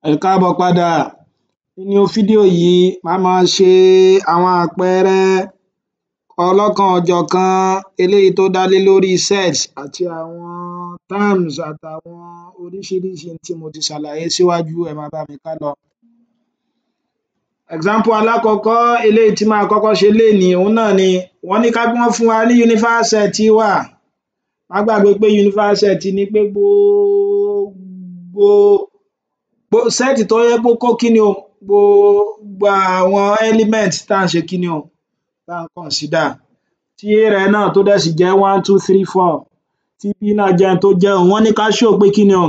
Ẹ káàbọ̀ padà. Nínú fídíò yìí màá máa ṣe àwọn àpẹẹrẹ ọlọ́kan-ò-jọ̀kan eléyìí tó dá lé lórí set àti àwọn terms àtàwọn oríṣiríṣi tí mo ti ṣàlàyé síwájú, ẹ máa bá mi ká lọ. Example alákọ̀ọ́kọ́ eléyìí tí màá kọ́kọ́ ṣe lénìí òhun náà ni wọ́n ní wọ́n fún wa ní universal set wa. Má gbàgbé pé universal set ni pé gbogbo set tó jẹ́ pé ó kó kíni o, gbogbo àwọn element tá à ń ṣe kíni o, tá à ń consider, tí A rẹ̀ náà tó dẹ̀ sì jẹ́ 1 2 3 4, tí B náà jẹ́ n tó jẹ́ wọ́n ní ká show pé kíni o,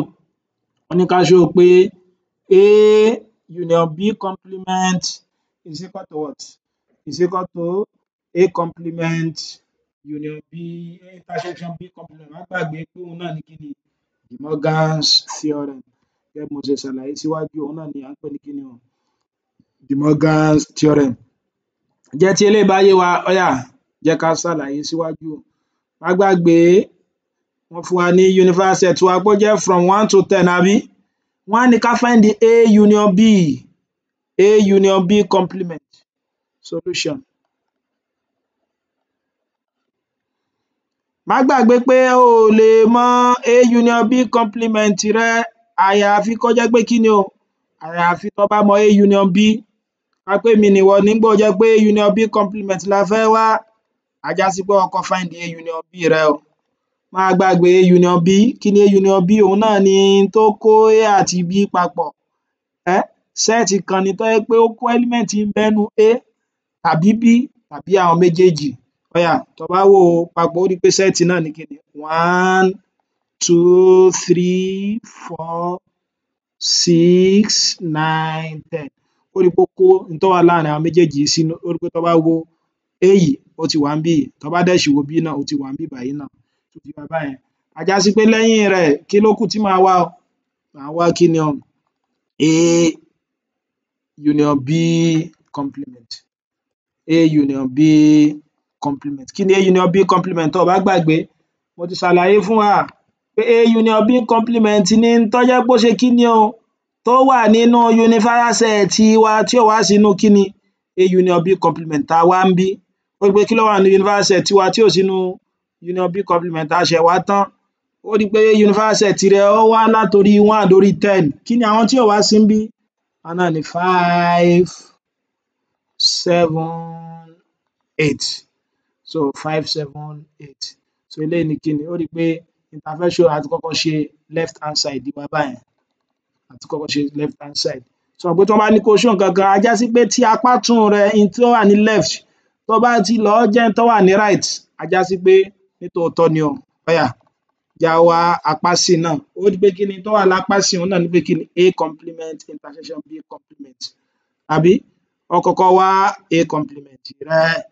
wọ́n ní ká show pé A union B complement is equal to what? Is equal to A complement union B intersection B complement. Má gbàgbé pé òhun náà ni kíni, De Morgan's theorem. Gẹ́gẹ́ bí mo ṣe ṣàlàyé síwájú, òhun náà ni à ń pè ní kíni o, De Morgan's theorem. Ǹjẹ́ tí eléyìí bá yé wa, ó yá jẹ́ ká ṣàlàyé síwájú. Má gbàgbé wọ́n fún wa ní universal set wa pé ó jẹ́ from 1 to 10 àbí? Wọ́n á ní ká find the A union B, A union B complement. Solution. Má gbàgbé pé o ò lè mọ A union B complement rẹ àyàfi kó jẹ́ pé kíni o, àyàfi tó bá mọ A union B. Ká pé èmi nìwọ nígbà ó jẹ́ pé A union B complement la fẹ́ wá, á já sí pé o kọ́kọ́ find A union B rẹ o. Má gbàgbé A union B. Kí ni A union B? Òhun náà ni n tó kó A àti B papọ̀. Set kan ni tó jẹ́ pé ó kó element ń bẹ nínú A tàbí B tàbí àwọn méjèèjì. Ó yá tó bá wò ó papọ̀ ó rí pé set náà ni kíni 1 2 3 4 6 9 10. Ó rí pé ó kó n tó wà láàrin àwọn méjèèjì yìí sínú. Ó rí pé tó bá wo A yìí ó ti wà níbí yìí, tó bá dẹ̀ sì wo B náà ó ti wà níbí báyìí náà. Ó ti wà báyẹn. Á já sí pé lẹ́yìn rẹ̀ kí ló kù tí màá wá o? Màá wá kíni o, A union B complement. A union B complement. Kí ni A union B complement? Tó o bá gbàgbé, mo ti ṣàlàyé fún wa pé A union B complement ni n tó jẹ́ pé ó ṣe kíni o, tó wà nínú universal set wa tí ò wá sínú kíni, A union B complement tá a wá ń bí. Ó rí pé kí ló wà nínú universal set wa tí ò sínú union B complement tá a ṣẹ̀ wá tán. Ó rí pé universal set rẹ̀ ó wá látorí 1 dórí 10. Kí ni àwọn tí ò wá sí níbí? Àwọn náà ni 5 7 8. So 5 7 8. So eléyìí ni kíni, ó rí pé n ta fẹ́ show àti kọ́kọ́ ṣe left hand side wa báyẹn. Àti kọ́kọ́ ṣe left hand side. Sọ pé tí wọ́n bá ní kó show nǹkan kan, á já sí pé tí apá ọ̀tún rẹ n tó wà ní left tó bá ti lọ jẹ́ n tó wà ní right, á já sí pé nítòótọ́ ni o. Ó yá já wá apá sí náà. Ó rí pé kíni tó wà lápá sí òhun náà ni pé kíni A complement intersection B complement. Àbí? Ó kọ́kọ́ wá A complement rẹ.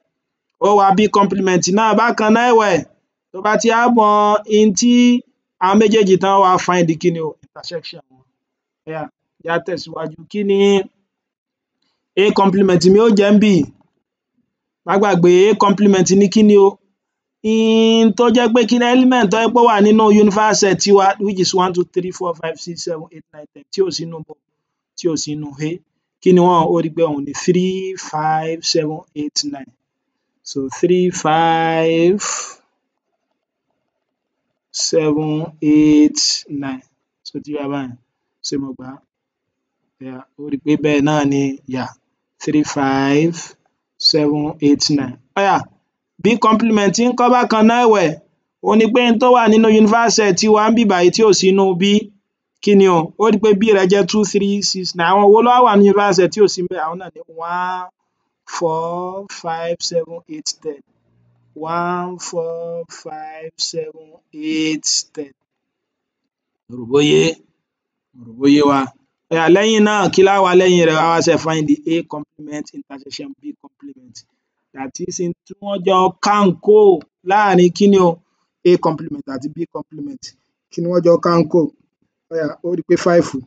Ó wá B complement náà bákan náà ẹ̀wẹ̀. Tó bá ti wá mọ n tí àwọn méjèèjì tán wá find kíni o, intersection wọn. Ó yá já tẹ̀síwájú. Kí ni A complement mi ó jẹ́ níbí? Má gbàgbé A complement ní kíni o, n tó jẹ́ pé kíni element tó jẹ́ pé ó wà nínú universal set wa which is 1 2 3 4 5 6 7 8 9 10 tí ò sínú tí ò sínú A. Kí ni wọ́n? Ó rí pé òhun ni 3 5 7 8 9. So 3 5 7 8 9. So ti wá báyẹn. Ṣé mo gbà á? Ó rí pé bẹ́ẹ̀ náà ni 3 5 7 8 9. Ó yá B complement ńkọ́ bákan náà ẹ̀wẹ̀? Òhun ni pé n tó wà nínú universal set wa ńbí báyìí tí ò sínú B. Kí ni o? Ó rí pé B rẹ̀ jẹ́ 2 3 6 9. Àwọn wo ló wá wà nínú universal set tí ò sí ńbẹ̀? Àwọn náà ni 1 4 5 7 8 10. 1 4 5 7 8 10. Mo rò bó yé? Mo rò bó yé wa? Ó yá lẹ́yìn náà kí lá wá lẹ́yìn rẹ̀? Á wá ṣẹ̀ find the A complement intersection B complement. That is n tí wọ́n jọ kánkò láàrin kíni o, A complement àti B complement. Kí ni wọ́n jọ kánkò? Ó yá ó rí pé 5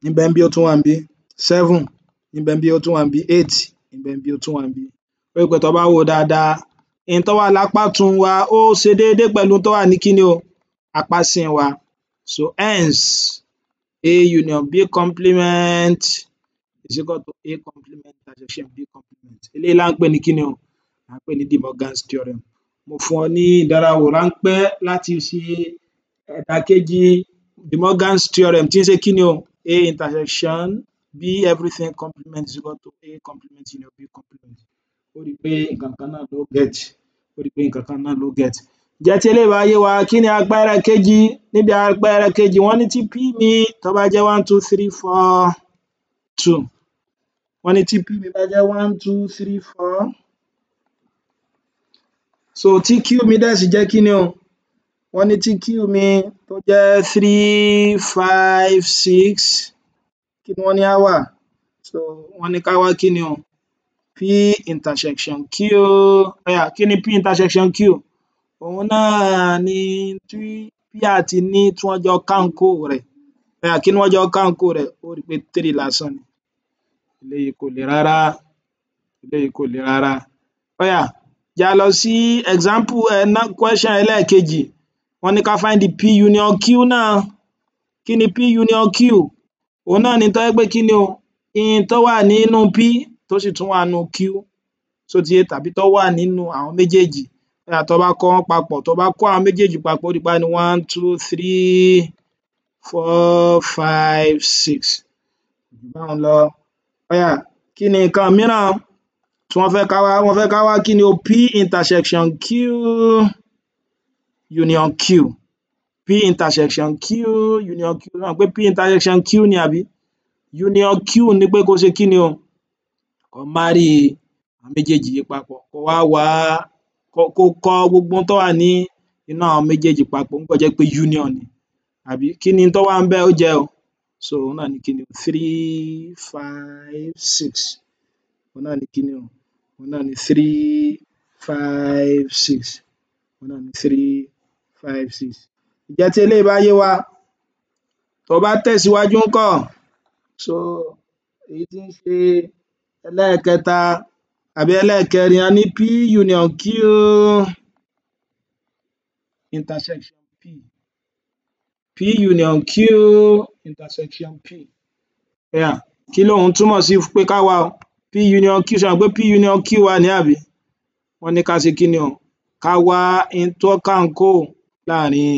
níbẹ̀ ńbí ó tún wà níbí, 7 níbẹ̀ ńbí ó tún wà níbí, 8 níbẹ̀ ńbí ó tún wà níbí. Ó rí pé tó bá wò ó dáadáa, n tó wà lápá ọ̀tún wa ó ṣe déédé pẹ̀lú n tó wà ní kíni o, apá òsì wa. So hence A union B complement is equal to A complement intersection B complement. Eléyìí là ń pè ní kíni o? À ń pè ní De Morgan's theorem. Mo fún ọ ní ìdánrawò ráńpẹ́ láti ṣe ìdàkejì De Morgan's theorem tí ń ṣe kíni o? A intersection B everything complement is equal to A complement union B complement. Ó rí i pé nǹkan kan náà ló get. Ó rí i pé nǹkan kan náà ló get. Ǹjẹ́ tí eléyìí bá yé wa, kí ni àpẹẹrẹ kejì? Níbi àpẹẹrẹ kejì, wọ́n ní tí P mi tó bá jẹ́ 1, 2, 3, 4, 2. Wọ́n ní tí P mi bá jẹ́ 1, 2, 3, 4. So tí Q mi dẹ̀ sì jẹ́ kíni o? Wọ́n ní tí Q mi tó jẹ́ 3, 5, 6. Kí ni wọ́n ní á wà? So wọ́n ní ká wá kíni o? P intersection Q. Kí ni P intersection Q? Òun náà ni tí P àti ní tí wọ́n jọ kánkò rẹ̀. Kí ni wọ́n jọ kánkò rẹ̀? Ó rí i pé 3 lásán ni. Eléyìí kò le rárá. Eléyìí kò le rárá. Já lọ sí example question ẹlẹ́ẹ̀kejì. Wọ́n ní ká find the P union Q náà. Kí ni P union Q? Òun náà ni tó jẹ́ pé kíni o? In tó wà nínú P tó sì tún wà nínú Q. Ṣó ti yé? Tàbí tó wà nínú àwọn méjèèjì. Tó bá kọ wọ́n papọ̀, tó bá kó àwọn méjèèjì papọ̀, ó rí i pé á ní 1, 2, 3, 4, 5, 6. Jù báhun lọ. Kí ni nǹkan mìíràn tí wọ́n fẹ́ ká wá? Wọ́n fẹ́ ká wá kíni o? P intersection Q union Q. P intersection Q union Q. Ṣé mọ̀ pé P intersection Q ni àbí? Union Q ni pé kó ṣe kíni o? Kó marry àwọn méjèèjì yìí papọ̀. Kó wá kó kọ gbogbo ohun tó wà ní inú àwọn méjèèjì papọ̀ nígbà tó jẹ́ pé union ni. Àbí kí ni tó wà ńbẹ̀ ó jẹ́ o? So òun náà ni kíni o? 3, 5, 6. Òun náà ni kíni o? Òun náà ni 3, 5, 6. Òun náà ni 3, 5, 6. Ǹjẹ́ tí eléyìí bá yé wa, tó bá tẹ̀síwájú ńkọ́? So èyí tí ń ṣe ẹlẹ́ẹ̀kẹta àbí ẹlẹ́ẹ̀kẹrin, a ní P union Q intersection P. P union Q intersection P. Kí lòun túmọ̀ sí pé ká wá o? P union Q, ṣé mọ̀ pé P union Q wà ní àbí? Wọ́n ní ká ṣe kíni o? Ká wá in tó kánkò láàrin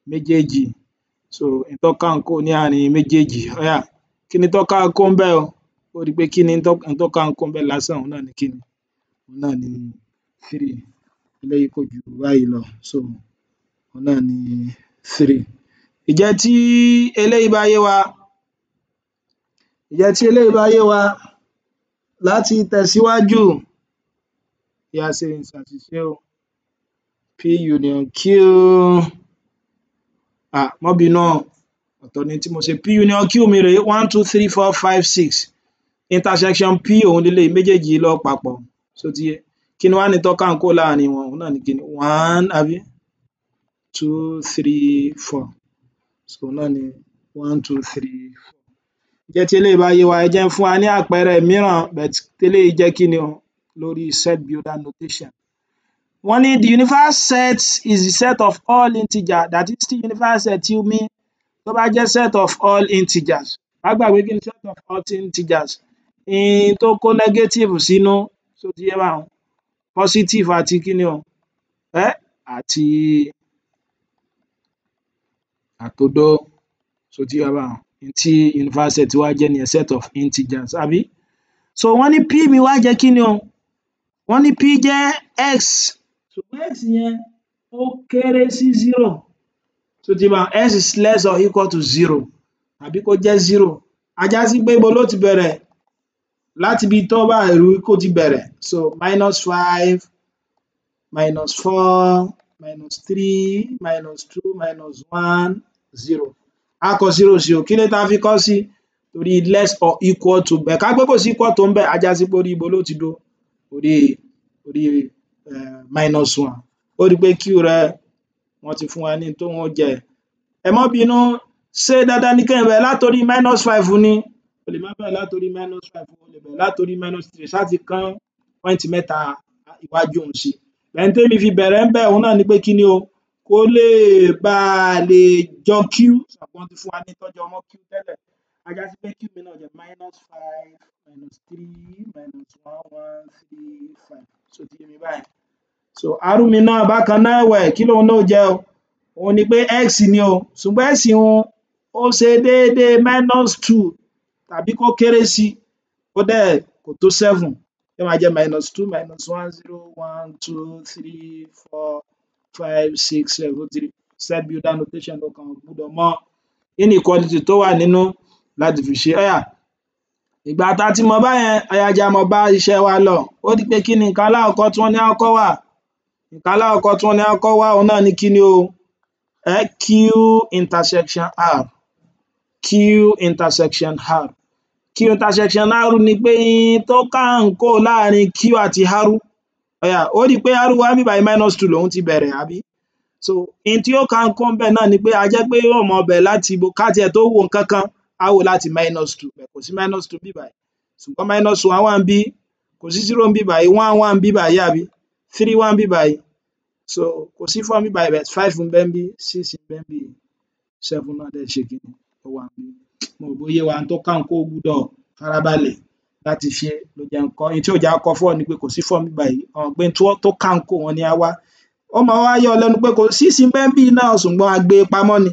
méjèèjì. So in tó kánkò ní àárín méjèèjì. Kí ni tó kánkò ńbẹ̀ o? Ó rí i pé kí ni in tó kánkò ńbẹ̀ lásán, òun náà ni kíni? Òun náà ni 3. Eléyìí kò jù báyìí lọ. So òun náà ni 3. Ǹjẹ́ tí eléyìí bá yé wa? Ǹjẹ́ tí eléyìí bá yé wa? Láti tẹ̀síwájú, ṣe ṣàṣìṣe o. P union Q. Má bínú o, ọ̀tọ̀ ni tí mo ṣe. P union Q mi rèé 1, 2, 3, 4, 5, 6. Intersection P òun leléyìí, méjèèjì lọ papọ̀. Ṣó ti yé? Kí ni wá ni tó kánkò láàrin wọn? Òun náà ni kíni? 1 àbí? 2, 3, 4. So òun náà ni 1, 2, 3, 4. Ǹjẹ́ tí eléyìí bá yé wa, ẹ jẹ́ n fún wa ní àpẹẹrẹ mìíràn but téléyìí jẹ́ kíni o? Lórí set builder notation. Wọ́n ní the universal set is the set of all integers. That is, tí universal set mi tó bá jẹ́ set of all integers. Má gbàgbé kí ni set of all integers? In tó kó negative sínú. Ṣó ti yé báhun? Positive àti kíni o? Àti àtòdo. Ṣó ti yé báhun? In tí universal set wá jẹ́ nìyẹn, set of integers àbí? So wọ́n ní P mi wá jẹ́ kíni o? Wọ́n ní P jẹ́ x. Ṣùgbọ́n x yẹn ó kéré sí 0. Ṣó ti yé báhun? X is less or equal to 0. Àbí kó jẹ́ 0. Á já sí pé ibo ló ti bẹ̀rẹ̀? Láti ibi tó bá ẹ̀rù kó ti bẹ̀rẹ̀. So -5, -4, -3, -2, -1, 0. Á kọ 0 sí o. Kí ló dé tá fi kọ́ sí? Torí less or equal to bẹ̀. Ká pé kò sí equal to ńbẹ̀, á já sí pé orí ibo ló ti dúró? Orí -1. Ó rí i pé Q rẹ̀ wọ́n ti fún wa ní tóun ó jẹ. Ẹ má bínú, ṣé dandan ni kéèyàn bẹ̀rẹ̀ látorí -5 ni? O lè má bẹ̀rẹ̀ látorí -5, o lè bẹ̀rẹ̀ látorí -3. Ṣá ti kán point mẹ́ta iwájú òun sí. Then témi fi bẹ̀rẹ̀ ńbẹ̀ òun náà ni pé kíni o? Kó kó lè bá a lè jọ q ṣùgbọ́n ti fún wa ní tọ́jọ́ ọmọ q tẹ́lẹ̀ á já sí pé q mi náà jẹ́ -5 -3 -1 1 3 5 so ti yé mi báyìí so r mi náà bákan náà ẹ̀wẹ̀ kí lòun náà jẹ́ o òun ni pé x ni o ṣùgbọ́n x òun ó ṣe déédéé -2 tàbí kó kéré sí ó dẹ̀ kò tó 7 yóò máa jẹ́ -2 -1 0 1 2 3 4 5 6 7 3 set builder notation ló kàn gbọ́dọ̀ mọ inequality tó wà nínú láti fi ṣe óyá ìgbà tá a ti mọ báyẹn óyá jẹ́ á mọ bá iṣẹ́ wa lọ ó di pé kí ni nǹkan alákọ̀ọ́kọ́ tí wọ́n ní á kọ́kọ́ wà nǹkan alákọ̀ọ́kọ́ tí wọ́n ní á kọ́kọ́ wà òun náà ni kí ni o q intersection r q intersection r q intersection r ni pé tó kánkó láàrin q àti r óyá ó rí i pé r wá bí báyìí -2 lòun ti bẹ̀rẹ̀ àbí so in tí ó kánkó ń bẹ̀ náà ni pé a jẹ́ pé yóò mọ bẹ̀ láti ibo ká tiẹ̀ tó wo nǹkan kan á wò láti -2 bẹ̀ kò sí -2 bí báyìí ṣùgbọ́n -1 wà ń bí kò sí 0 ń bí báyìí 1 wà ń bí báyìí àbí 3 wà ń bí báyìí so kò sí 4 ń bí báyìí bẹ̀ 5 ń bẹ ń bí 6 ń bẹ ń bí 7 náà dẹ̀ ṣe kí ni ó wà ń bí mo rò bóyé wa tó kánkó gbúdọ̀ farabalẹ̀ láti ṣe ló jẹ́ nǹkan in tí ò jẹ́ á kọ 4 ni pé kò sí 4 ń bí báyìí ọ̀hún pé tó kánkó wọn ni á wá ó máa wá yọ lẹ́nu pé kò 6 ń bẹ ń bí náà ṣùgbọ́n a gbé pamọ́ ni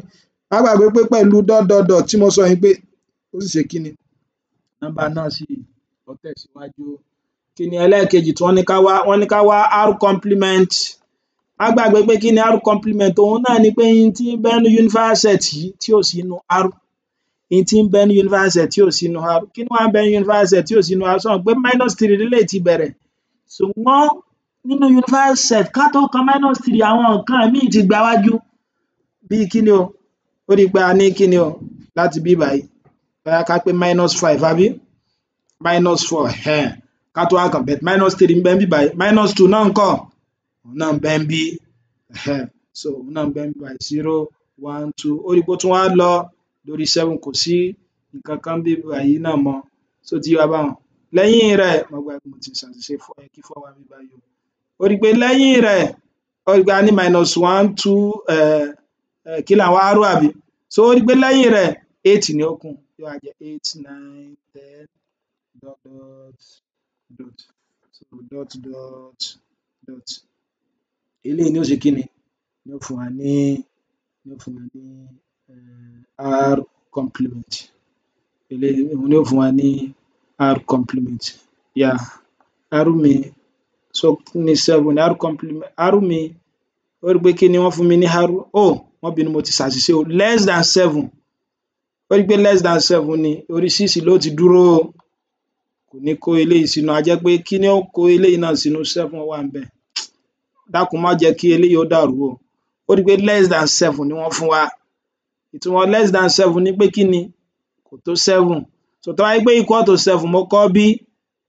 má gbàgbé pé pẹ̀lú dot tí mo sọ yẹn pé ó sì ṣe kí ni nọ́mbà náà sì ó tẹ̀síwájú kí ni ẹlẹ́ẹ̀kejì tí wọ́n ní ká wá r complement má gbàgbé pé kí ni r complement òun náà ni pé in tí ń bẹ ní universal set yìí tí ò sí nínú r in tí ń bẹ ní universal set tí ò sí nínú r kí ni wá ń bẹ ní universal set tí ò sí nínú r sọ pé -3 lélẹ́yìí ti bẹ̀rẹ̀ ṣùgbọ́n nínú universal set ká tó kan -3 àwọn nǹkan míì ti gba wájú bíi kí ni o ó rí i pé a ní kí ni o láti bí báyìí bóyá ká pé -5 àbí -4 ká tó wá kàn bẹ̀ -3 ń bẹ ń bí báyìí -2 náà ńkọ́ òun náà ń bẹ ń bí so òun náà ń bẹ ń bí báyìí 0 1 2 ó rí i pé ó tún wá lọ lórí 7 kò sí nǹkan kan bí báyìí náà mọ́ so ti yé wa báwọn lẹ́yìn rẹ̀ mo gbàgbé mo ti ṣàṣìṣe kí 4 wá bí báyìí ó rí i pé lẹ́yìn rẹ̀ ó rí i pé a ní -1 2 kí làwọn aró àbí so ó rí i pé lẹ́yìn rẹ̀ 8 ni ó kù yóò wá jẹ́ 8 9 10 dot eléyìí ni ó ṣe kí ni ni ó fún wa ní r complement eléyìí ni ó fún wa ní r complement r mi so ní 7 r complement r mi ó rí i pé kí ni wọ́n fún mi ní r wọ́n bínú mo ti ṣàṣìṣe o less than 7 ó rí i pé less than 7 ni orí 6 ló ti dúró kò ní kó eléyìí sínú a jẹ́ pé kí ni ó kó eléyìí náà sínú 7 wà ńbẹ̀ dákun má jẹ́ kí eléyìí ó dàrú o ó rí i pé less than 7 ni wọ́n fún wa ìtumọ̀ less than 7 ni pé kí ni kò tó 7 so tó bá jẹ́ pé equal to 7 mo kọ́ bí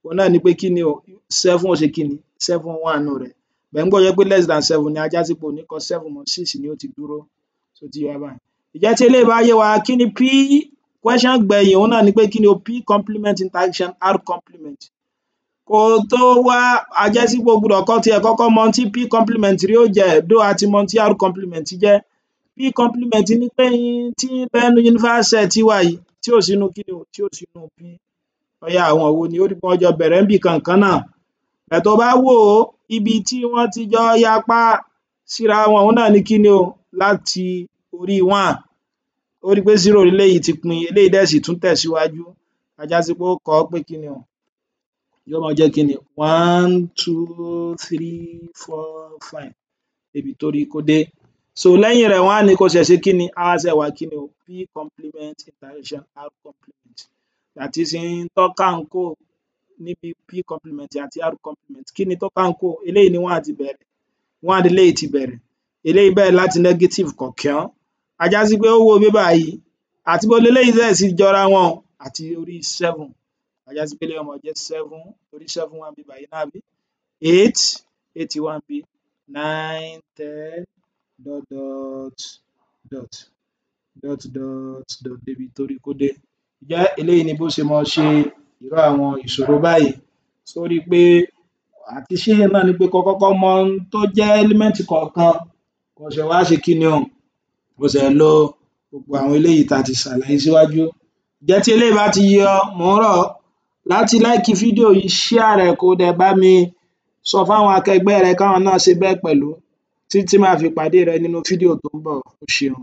òun náà ni pé kí ni o 7 ó ṣe kí ni 7 wà nínú rẹ̀ bẹ́ẹ̀ ńgbà tó jẹ́ pé less than 7 ni a já sí pé ò ní kọ 7 mọ́ 6 ni ó ti dúró so ti yé wa báyìí ìjẹ́ tí eléyìí bá yé wa kí ni p question gbẹ̀yìn òun náà ni pé kí ni o p complement interaction r complement kó tó wá a jẹ́ sí pé o gbọ́dọ̀ kọ́kọ́ mọ tí p complement rí ó jẹ́ dó àti mọ tí r complement jẹ́ p complement ni pé tí ń bẹ nínú universal set wa yìí tí ò sínú kí ni o tí ò sínú p óyá àwọn wo ni ó rí i pé wọ́n jọ bẹ̀rẹ̀ níbì kankan náà bẹ̀ tó bá wò ó ibi tí wọ́n ti jọ yapa síra wọn òun náà ni kí ni o láti orí 1 ó rí i pé 0 eléyìí ti pin eléyìí dẹ̀ sì tún tẹ̀síwájú a já sí pé ó kọ pé kí ni o yóò máa jẹ́ kí ni 1 2 3 4 5 débi tó rí kó dé so lẹ́yìn rẹ̀ wọ́n á ní kó ṣẹ̀ ṣe kí ni á wá ṣẹ̀ wá kí ni o p complement interaction r complement that is in tó kánkó níbi p complement àti r complement kí ni tó kánkó eléyìí ni 1 àti bẹ̀rẹ̀ 1 àti eléyìí ti bẹ̀rẹ̀ eléyìí bẹ̀rẹ̀ láti negative kọ̀ọ̀kan a já sí pé ó wo bí báyìí àti bó leléyìí dẹ̀ sì jọra wọn àti orí 7 a já sí pé eléyìí ó máa jẹ́ 7 orí 7 wà níbí báyìí náà àbí 8 wà níbí 9 10 débi tó rí kó dé ǹjẹ́ eléyìí ni bó ṣe máa ṣe irú àwọn ìṣòro báyìí sórí pé àti ṣe náà ni pé kó kọ́kọ́ mọ ohun tó jẹ́ element kọ̀ọ̀kan kó mo ṣẹ̀ wá ṣe kíni o, mo ṣẹ̀ lo gbogbo àwọn eléyìí tá a ti ṣàlàyé síwájú. Ǹjẹ́ tí eléyìí bá ti yé ọ, mò ń rọ̀ ọ́ láti láìkì fídíò yìí, share rẹ̀ kó dẹ̀ bá mi sọ fáwọn akẹgbẹ́ rẹ káwọn náà ṣe bẹ́ẹ̀ pẹ̀lú. Títí tí màá fi pàdé rẹ nínú fídíò tó ń bọ̀, o ṣeun.